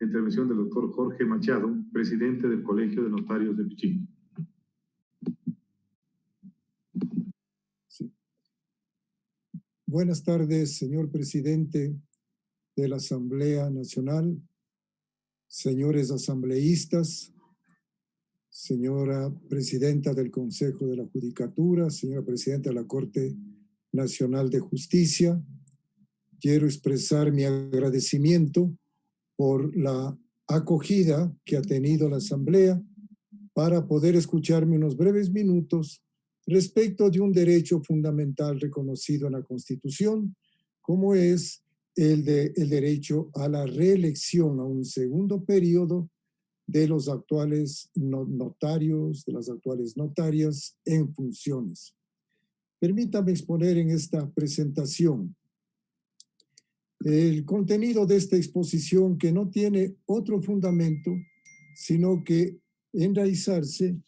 La intervención del doctor Jorge Machado, presidente del Colegio de Notarios de Pichín. Sí. Buenas tardes, señor presidente de la Asamblea Nacional, señores asambleístas, señora presidenta del Consejo de la Judicatura, señora presidenta de la Corte Nacional de Justicia. Quiero expresar mi agradecimiento por la acogida que ha tenido la Asamblea para poder escucharme unos breves minutos respecto de un derecho fundamental reconocido en la Constitución, como es el derecho a la reelección a un segundo periodo de los actuales notarios, de las actuales notarias en funciones. Permítame exponer en esta presentación el contenido de esta exposición, que no tiene otro fundamento sino que enraizarse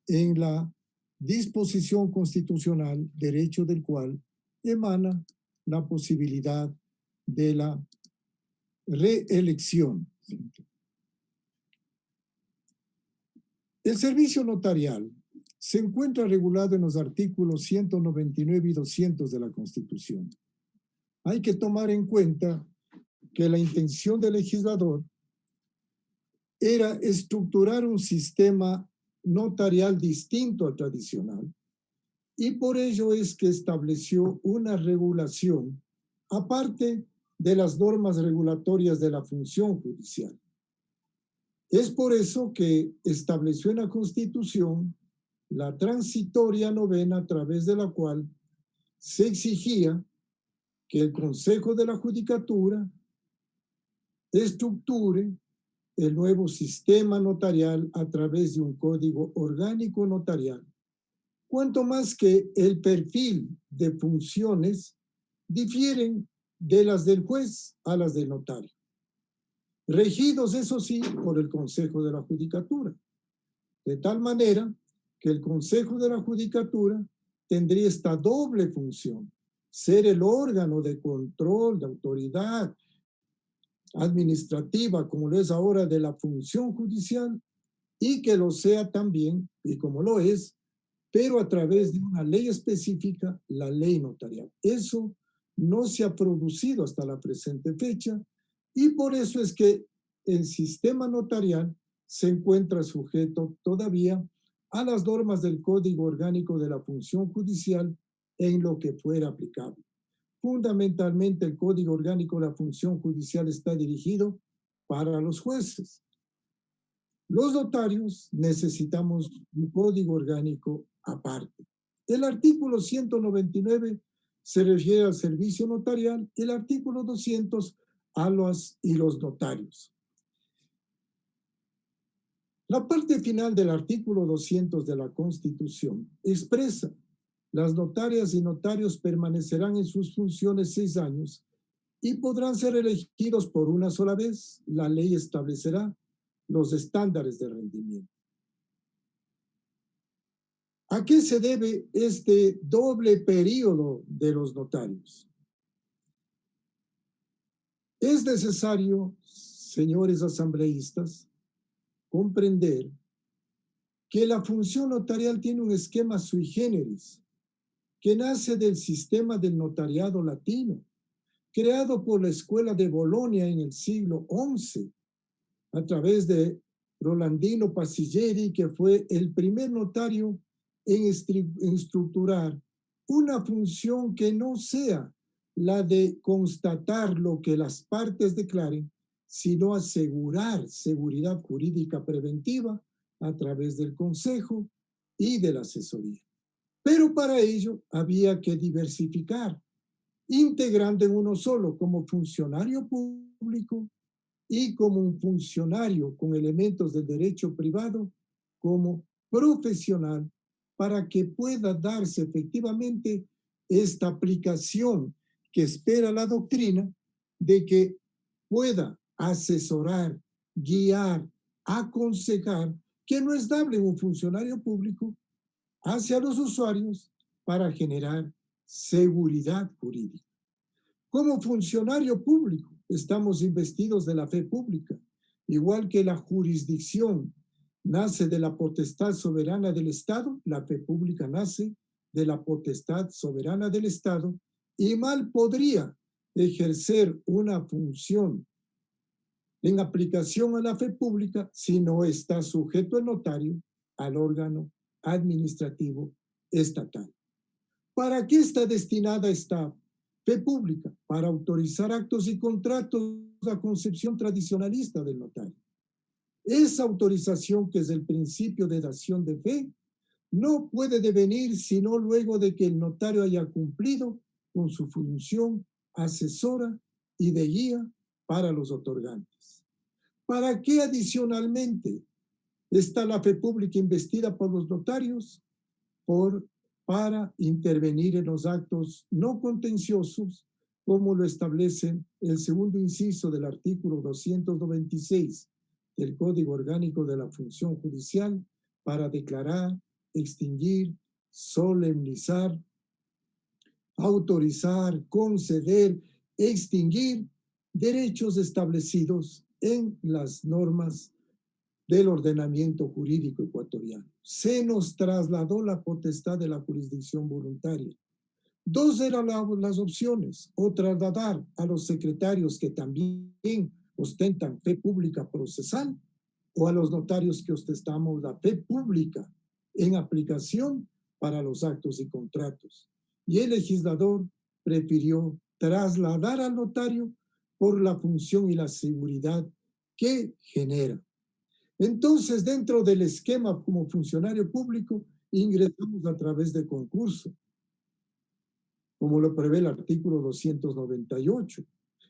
en la disposición constitucional, derecho del cual emana la posibilidad de la reelección. El servicio notarial se encuentra regulado en los artículos 199 y 200 de la Constitución. Hay que tomar en cuenta que la intención del legislador era estructurar un sistema notarial distinto al tradicional, y por ello es que estableció una regulación aparte de las normas regulatorias de la función judicial. Es por eso que estableció en la Constitución la transitoria novena, a través de la cual se exigía que el Consejo de la Judicatura estructure el nuevo sistema notarial a través de un código orgánico notarial, cuanto más que el perfil de funciones difieren de las del juez a las del notario, regidos, eso sí, por el Consejo de la Judicatura, de tal manera que el Consejo de la Judicatura tendría esta doble función: ser el órgano de control, de autoridad administrativa, como lo es ahora, de la función judicial, y que lo sea también, y como lo es, pero a través de una ley específica, la ley notarial. Eso no se ha producido hasta la presente fecha, y por eso es que el sistema notarial se encuentra sujeto todavía a las normas del Código Orgánico de la Función Judicial en lo que fuera aplicable. Fundamentalmente, el Código Orgánico de la Función Judicial está dirigido para los jueces. Los notarios necesitamos un código orgánico aparte. El artículo 199 se refiere al servicio notarial, el artículo 200 a los notarios. La parte final del artículo 200 de la Constitución expresa: las notarias y notarios permanecerán en sus funciones 6 años y podrán ser elegidos por una sola vez. La ley establecerá los estándares de rendimiento. ¿A qué se debe este doble periodo de los notarios? Es necesario, señores asambleístas, comprender que la función notarial tiene un esquema sui generis que nace del sistema del notariado latino, creado por la Escuela de Bolonia en el siglo XI, a través de Rolandino Pasilleri, que fue el primer notario en estructurar una función que no sea la de constatar lo que las partes declaren, sino asegurar seguridad jurídica preventiva a través del consejo y de la asesoría. Pero para ello había que diversificar, integrando en uno solo, como funcionario público y como un funcionario con elementos de derecho privado, como profesional, para que pueda darse efectivamente esta aplicación que espera la doctrina, de que pueda asesorar, guiar, aconsejar, que no es dable un funcionario público hacia los usuarios para generar seguridad jurídica. Como funcionario público, estamos investidos de la fe pública Igual que la jurisdicción nace de la potestad soberana del Estado, la fe pública nace de la potestad soberana del Estado y mal podría ejercer una función en aplicación a la fe pública si no está sujeto el notario al órgano administrativo estatal. ¿Para qué está destinada esta fe pública? Para autorizar actos y contratos, la concepción tradicionalista del notario. Esa autorización, que es el principio de dación de fe, no puede devenir sino luego de que el notario haya cumplido con su función asesora y de guía para los otorgantes. ¿Para qué adicionalmente está la fe pública investida por los notarios? Para intervenir en los actos no contenciosos, como lo establece el segundo inciso del artículo 296 del Código Orgánico de la Función Judicial, para declarar, extinguir, solemnizar, autorizar, conceder, extinguir derechos establecidos en las normas del ordenamiento jurídico ecuatoriano. Se nos trasladó la potestad de la jurisdicción voluntaria. Dos eran las opciones: o trasladar a los secretarios que también ostentan fe pública procesal, o a los notarios que ostentamos la fe pública en aplicación para los actos y contratos. Y el legislador prefirió trasladar al notario por la función y la seguridad que genera. Entonces, dentro del esquema como funcionario público, ingresamos a través de concurso, como lo prevé el artículo 298.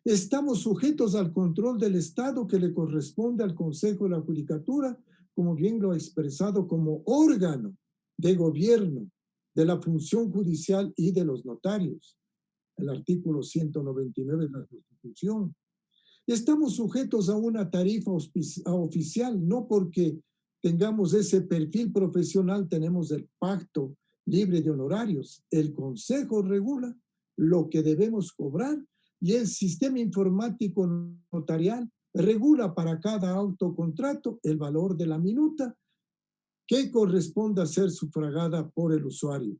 Estamos sujetos al control del Estado que le corresponde al Consejo de la Judicatura, como bien lo ha expresado, como órgano de gobierno de la función judicial y de los notarios. El artículo 199 de la Constitución. Estamos sujetos a una tarifa oficial, no porque tengamos ese perfil profesional, tenemos el pacto libre de honorarios. El Consejo regula lo que debemos cobrar y el sistema informático notarial regula para cada autocontrato el valor de la minuta que corresponde a ser sufragada por el usuario.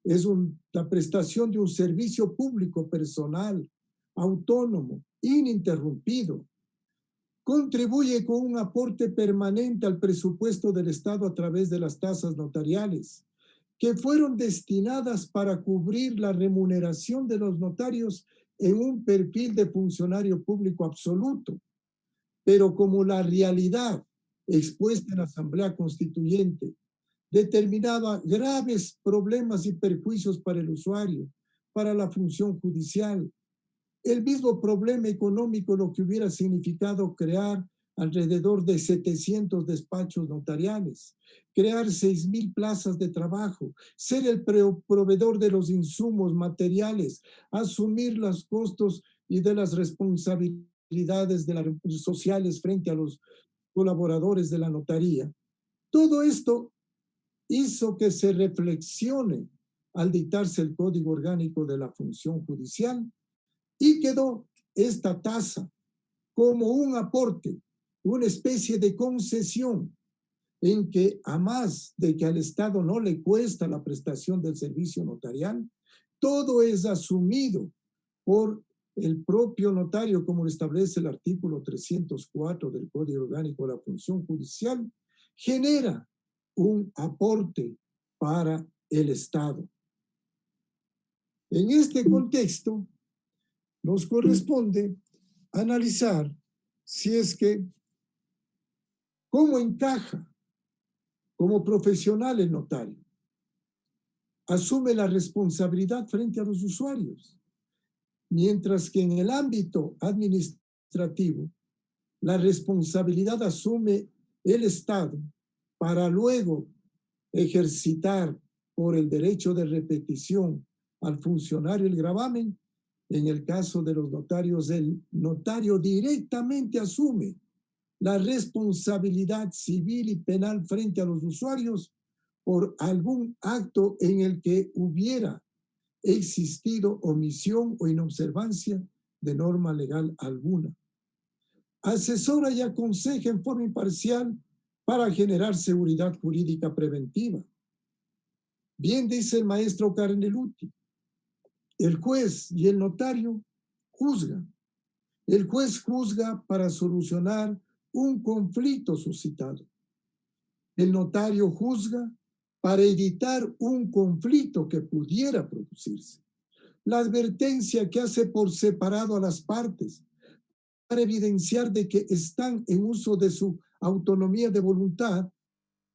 Es la prestación de un servicio público personal, autónomo, ininterrumpido. Contribuye con un aporte permanente al presupuesto del Estado a través de las tasas notariales, que fueron destinadas para cubrir la remuneración de los notarios en un perfil de funcionario público absoluto. Pero como la realidad expuesta en la Asamblea Constituyente determinaba graves problemas y perjuicios para el usuario, para la función judicial, el mismo problema económico, lo que hubiera significado crear alrededor de 700 despachos notariales, crear 6,000 plazas de trabajo, ser el proveedor de los insumos materiales, asumir los costos y de las responsabilidades sociales frente a los colaboradores de la notaría. Todo esto hizo que se reflexione al dictarse el Código Orgánico de la Función Judicial, y quedó esta tasa como un aporte, una especie de concesión, en que a más de que al Estado no le cuesta la prestación del servicio notarial, todo es asumido por el propio notario, como lo establece el artículo 304 del Código Orgánico de la Función Judicial, genera un aporte para el Estado. En este contexto, nos corresponde analizar si es que cómo encaja como profesional el notario. Asume la responsabilidad frente a los usuarios, mientras que en el ámbito administrativo la responsabilidad asume el Estado para luego ejercitar por el derecho de repetición al funcionario el gravamen. En el caso de los notarios, el notario directamente asume la responsabilidad civil y penal frente a los usuarios por algún acto en el que hubiera existido omisión o inobservancia de norma legal alguna. asesora y aconseja en forma imparcial para generar seguridad jurídica preventiva. Bien dice el maestro Carneluti, el juez y el notario juzgan. El juez juzga para solucionar un conflicto suscitado. El notario juzga para evitar un conflicto que pudiera producirse. La advertencia que hace por separado a las partes para evidenciar de que están en uso de su autonomía de voluntad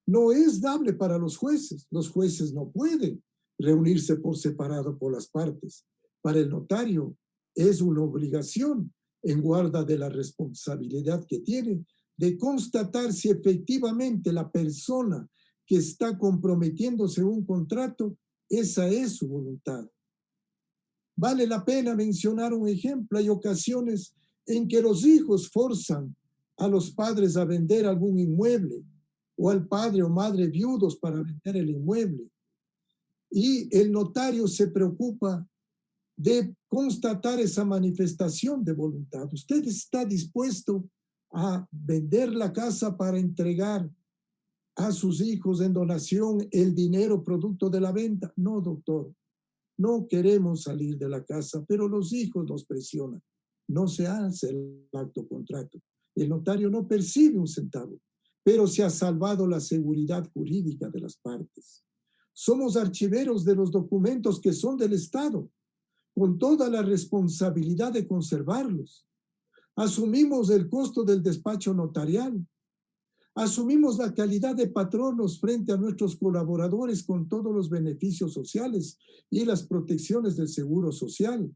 no es dable para los jueces. Los jueces no pueden reunirse por separado por las partes. Para el notario es una obligación en guarda de la responsabilidad que tiene de constatar si efectivamente la persona que está comprometiéndose en un contrato, esa es su voluntad. Vale la pena mencionar un ejemplo. Hay ocasiones en que los hijos forzan a los padres a vender algún inmueble o al padre o madre viudos para vender el inmueble. Y el notario se preocupa de constatar esa manifestación de voluntad. ¿Usted está dispuesto a vender la casa para entregar a sus hijos en donación el dinero producto de la venta? No, doctor. No queremos salir de la casa, pero los hijos nos presionan. No se hace el acto contrato. El notario no percibe un centavo, pero se ha salvado la seguridad jurídica de las partes. Somos archiveros de los documentos que son del Estado, con toda la responsabilidad de conservarlos. Asumimos el costo del despacho notarial. Asumimos la calidad de patronos frente a nuestros colaboradores con todos los beneficios sociales y las protecciones del seguro social.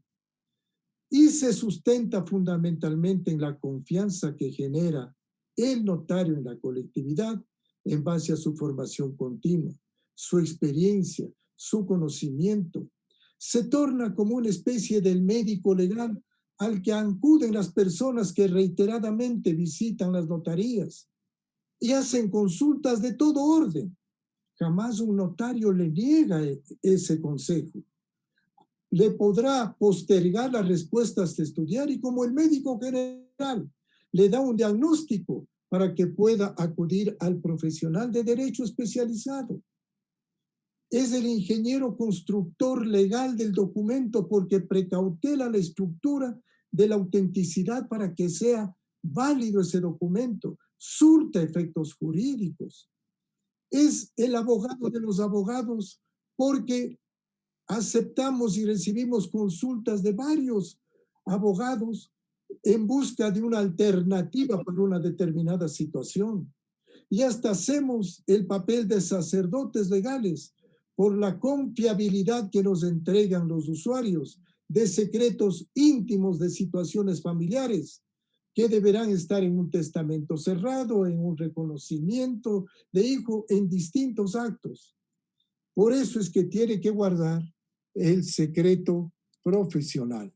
Y se sustenta fundamentalmente en la confianza que genera el notario en la colectividad en base a su formación continua, su experiencia, su conocimiento. Se torna como una especie del médico legal al que acuden las personas que reiteradamente visitan las notarías y hacen consultas de todo orden. Jamás un notario le niega ese consejo. Le podrá postergar las respuestas de estudiar y como el médico general le da un diagnóstico para que pueda acudir al profesional de derecho especializado. Es el ingeniero constructor legal del documento porque precautela la estructura de la autenticidad para que sea válido ese documento, surta efectos jurídicos. Es el abogado de los abogados porque aceptamos y recibimos consultas de varios abogados en busca de una alternativa para una determinada situación. Y hasta hacemos el papel de sacerdotes legales por la confiabilidad que nos entregan los usuarios de secretos íntimos de situaciones familiares que deberán estar en un testamento cerrado, en un reconocimiento de hijo, en distintos actos. Por eso es que tiene que guardar el secreto profesional.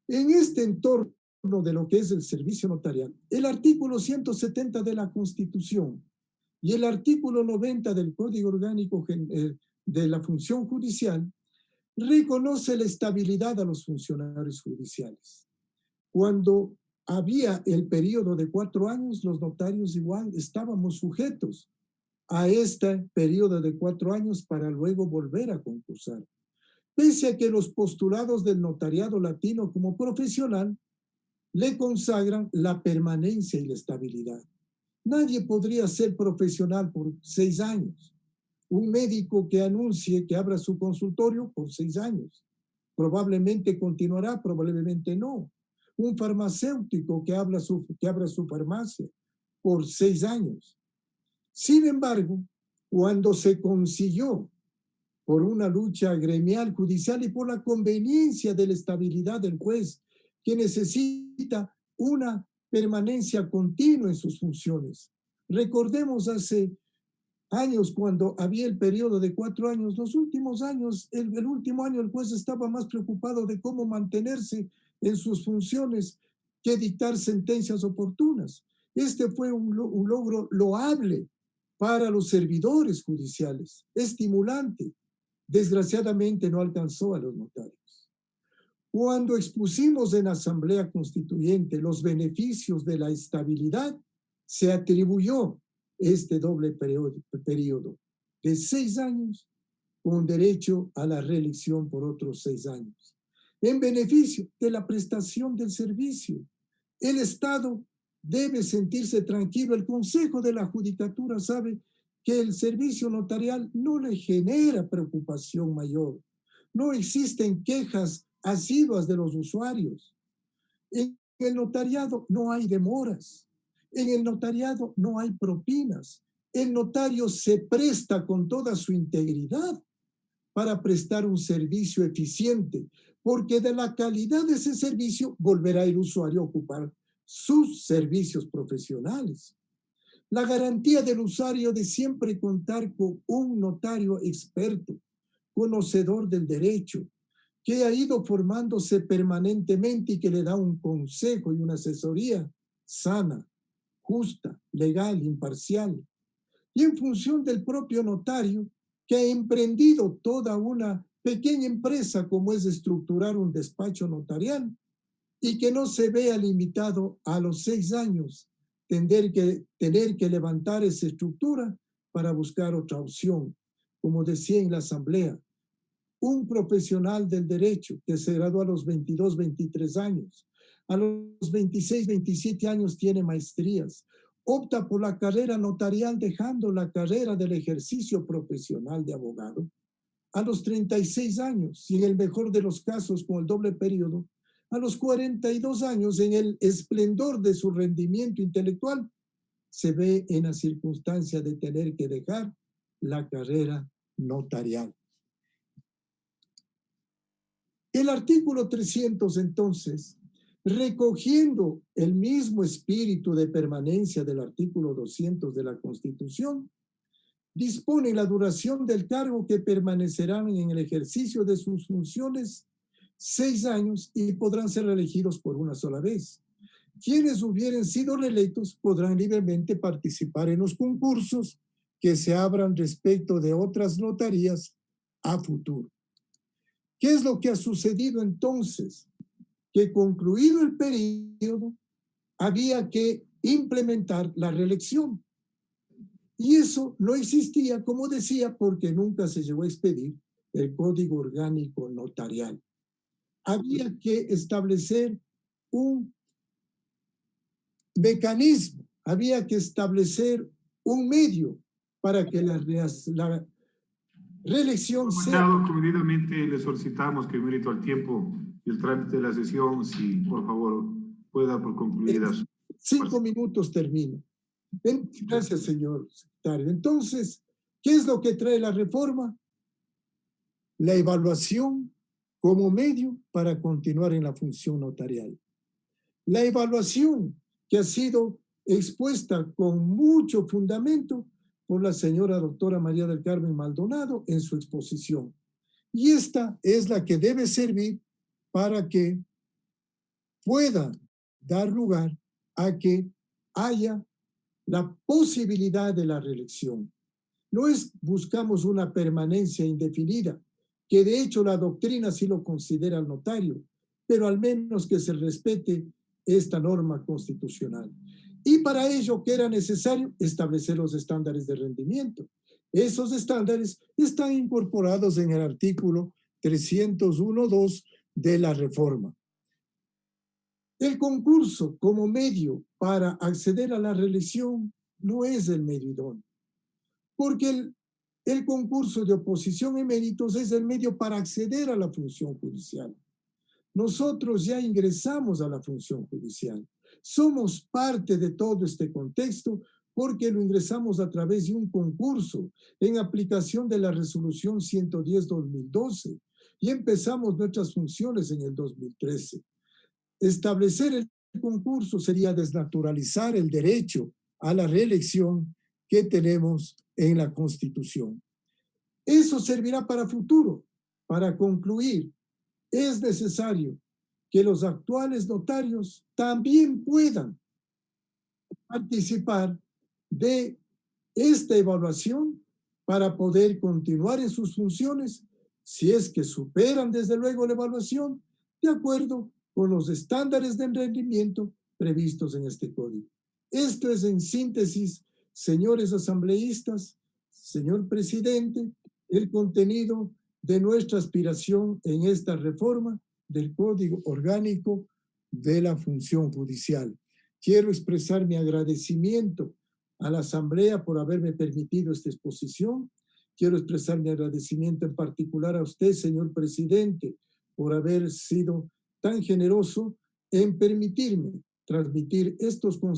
En este entorno de lo que es el servicio notarial, el artículo 170 de la Constitución y el artículo 90 del Código Orgánico de la Función Judicial reconoce la estabilidad a los funcionarios judiciales. Cuando había el periodo de 4 años, los notarios igual estábamos sujetos a este periodo de 4 años para luego volver a concursar. Pese a que los postulados del notariado latino como profesional le consagran la permanencia y la estabilidad. Nadie podría ser profesional por 6 años. Un médico que anuncie que abra su consultorio por 6 años. Probablemente continuará, probablemente no. Un farmacéutico que abra su farmacia por 6 años. Sin embargo, cuando se consiguió por una lucha gremial, judicial y por la conveniencia de la estabilidad del juez, que necesita una permanencia continua en sus funciones. Recordemos hace años cuando había el periodo de 4 años, los últimos años, el último año el juez estaba más preocupado de cómo mantenerse en sus funciones que dictar sentencias oportunas. Este fue un logro loable para los servidores judiciales, estimulante. Desgraciadamente no alcanzó a los notarios. Cuando expusimos en Asamblea Constituyente los beneficios de la estabilidad, se atribuyó este doble periodo de 6 años con derecho a la reelección por otros 6 años, en beneficio de la prestación del servicio. El Estado debe sentirse tranquilo. El Consejo de la Judicatura sabe que el servicio notarial no le genera preocupación mayor. No existen quejas asiduas de los usuarios. En el notariado no hay demoras. En el notariado no hay propinas. El notario se presta con toda su integridad para prestar un servicio eficiente, porque de la calidad de ese servicio volverá el usuario a ocupar sus servicios profesionales. La garantía del usuario de siempre contar con un notario experto, conocedor del derecho, que ha ido formándose permanentemente y que le da un consejo y una asesoría sana, justa, legal, imparcial. Y en función del propio notario, que ha emprendido toda una pequeña empresa como es estructurar un despacho notarial y que no se vea limitado a los 6 años tener que levantar esa estructura para buscar otra opción. Como decía en la asamblea, un profesional del derecho que se graduó a los 22, 23 años, a los 26, 27 años tiene maestrías, opta por la carrera notarial dejando la carrera del ejercicio profesional de abogado, a los 36 años y en el mejor de los casos con el doble periodo, a los 42 años en el esplendor de su rendimiento intelectual, se ve en la circunstancia de tener que dejar la carrera notarial. El artículo 300, entonces, recogiendo el mismo espíritu de permanencia del artículo 200 de la Constitución, dispone la duración del cargo que permanecerán en el ejercicio de sus funciones 6 años y podrán ser reelegidos por una sola vez. Quienes hubieran sido reelectos podrán libremente participar en los concursos que se abran respecto de otras notarías a futuro. ¿Qué es lo que ha sucedido entonces? Que concluido el periodo, había que implementar la reelección. Y eso no existía, como decía, porque nunca se llegó a expedir el Código Orgánico Notarial. Había que establecer un mecanismo, había que establecer un medio para que la reelección sea... Machado, comedidamente le solicitamos que mérito al tiempo y el trámite de la sesión, si por favor pueda por concluida su... 5 minutos termino. Gracias, señor secretario. Entonces, ¿qué es lo que trae la reforma? La evaluación como medio para continuar en la función notarial. La evaluación que ha sido expuesta con mucho fundamento por la señora doctora María del Carmen Maldonado en su exposición. Y esta es la que debe servir para que pueda dar lugar a que haya la posibilidad de la reelección. No es buscamos una permanencia indefinida, que de hecho la doctrina sí lo considera el notario, pero al menos que se respete esta norma constitucional. Y para ello, ¿qué era necesario? Establecer los estándares de rendimiento. Esos estándares están incorporados en el artículo 301.2 de la reforma. El concurso como medio para acceder a la reelección no es el medio idóneo, porque el concurso de oposición en méritos es el medio para acceder a la función judicial. Nosotros ya ingresamos a la función judicial. Somos parte de todo este contexto porque lo ingresamos a través de un concurso en aplicación de la resolución 110-2012 y empezamos nuestras funciones en el 2013. Establecer el concurso sería desnaturalizar el derecho a la reelección que tenemos en la Constitución. Eso servirá para futuro. Para concluir, es necesario que los actuales notarios también puedan participar de esta evaluación para poder continuar en sus funciones. Si es que superan desde luego la evaluación, de acuerdo con los estándares de rendimiento previstos en este código. Esto es en síntesis, señores asambleístas, señor presidente, el contenido de nuestra aspiración en esta reforma del Código Orgánico de la Función Judicial. Quiero expresar mi agradecimiento a la Asamblea por haberme permitido esta exposición. Quiero expresar mi agradecimiento en particular a usted, señor presidente, por haber sido tan generoso en permitirme transmitir estos conceptos